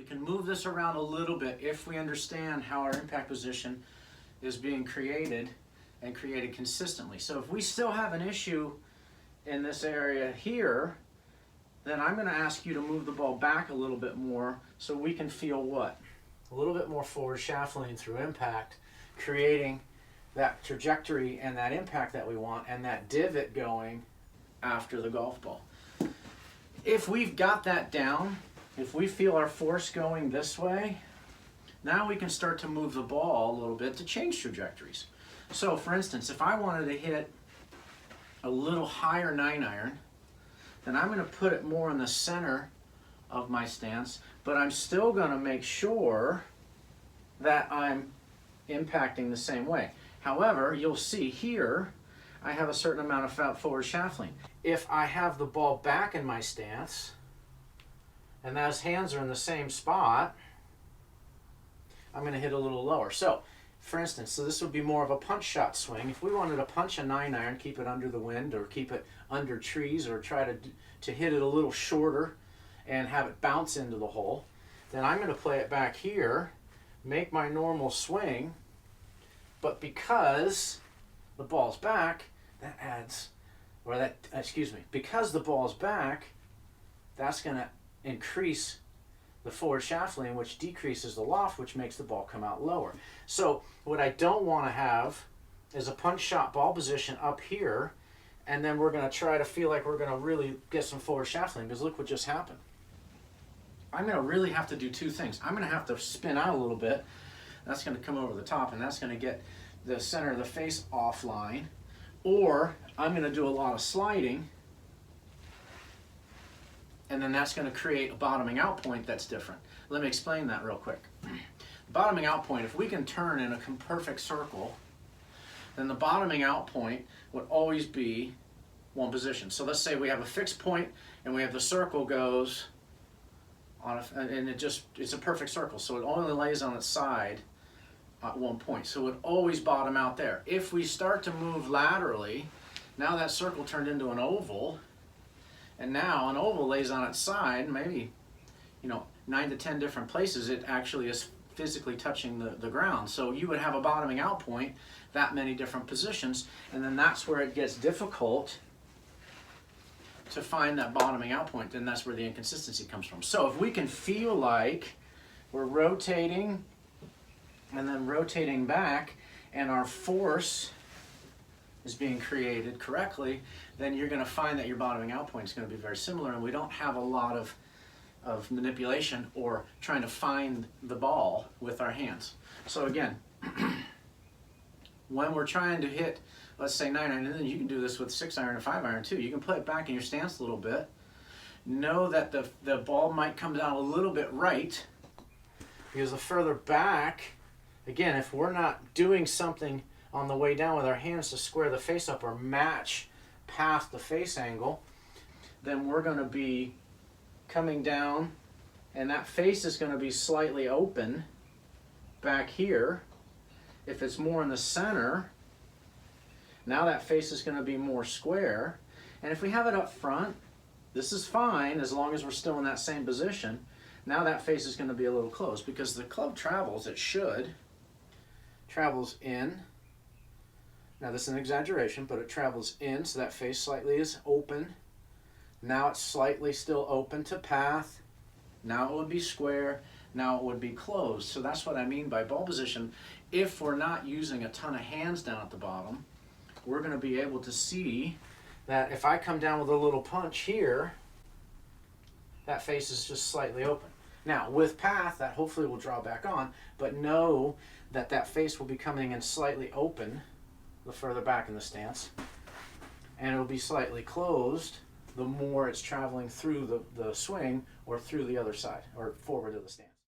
We can move this around a little bit if we understand how our impact position is being created and created consistently. So if we still have an issue in this area here, then I'm going to ask you to move the ball back a little bit more so we can feel what? A little bit more forward shaft lean through impact, creating that trajectory and that impact that we want and that divot going after the golf ball. If we've got that down, if we feel our force going this way, now we can start to move the ball a little bit to change trajectories. So for instance, if I wanted to hit a little higher 9-iron, then I'm going to put it more in the center of my stance, but I'm still going to make sure that I'm impacting the same way. However, you'll see here, I have a certain amount of forward shaft lean. If I have the ball back in my stance, and those hands are in the same spot, I'm going to hit a little lower. So, for instance, this would be more of a punch shot swing. If we wanted to punch a 9-iron, keep it under the wind or keep it under trees or try to hit it a little shorter and have it bounce into the hole, then I'm going to play it back here, make my normal swing, but because the ball's back, because the ball's back, that's going to increase the forward shaft lean, which decreases the loft, which makes the ball come out lower. So what I don't want to have is a punch shot ball position up here, and then we're going to try to feel like we're going to really get some forward shaft lean, because look what just happened. I'm going to really have to do two things. I'm going to have to spin out a little bit. That's going to come over the top, and that's going to get the center of the face offline. Or I'm going to do a lot of sliding, and then that's going to create a bottoming out point that's different. Let me explain that real quick. The bottoming out point, if we can turn in a perfect circle, then the bottoming out point would always be one position. So let's say we have a fixed point and we have the circle goes on and it's a perfect circle, so it only lays on its side at one point. So it would always bottom out there. If we start to move laterally, now that circle turned into an oval, and now an oval lays on its side, maybe 9 to 10 different places it actually is physically touching the ground. So you would have a bottoming out point, that many different positions, and then that's where it gets difficult to find that bottoming out point, and that's where the inconsistency comes from. So if we can feel like we're rotating and then rotating back, and our force is being created correctly, then you're going to find that your bottoming out point is going to be very similar, and we don't have a lot of manipulation or trying to find the ball with our hands. So again, when we're trying to hit, let's say 9-iron, and then you can do this with 6-iron and 5-iron too. You can play it back in your stance a little bit. Know that the ball might come down a little bit right, because the further back, again, if we're not doing something on the way down with our hands to square the face up or match past the face angle, then we're going to be coming down, and that face is going to be slightly open back here. If it's more in the center, now that face is going to be more square. And if we have it up front, this is fine as long as we're still in that same position. Now that face is going to be a little closed, because the club travels, travels in. Now this is an exaggeration, but it travels in, so that face slightly is open. Now it's slightly still open to path. Now it would be square. Now it would be closed. So that's what I mean by ball position. If we're not using a ton of hands down at the bottom, we're going to be able to see that if I come down with a little punch here, that face is just slightly open. Now with path, that hopefully will draw back on, but know that that face will be coming in slightly open the further back in the stance, and it'll be slightly closed the more it's traveling through the swing or through the other side or forward of the stance.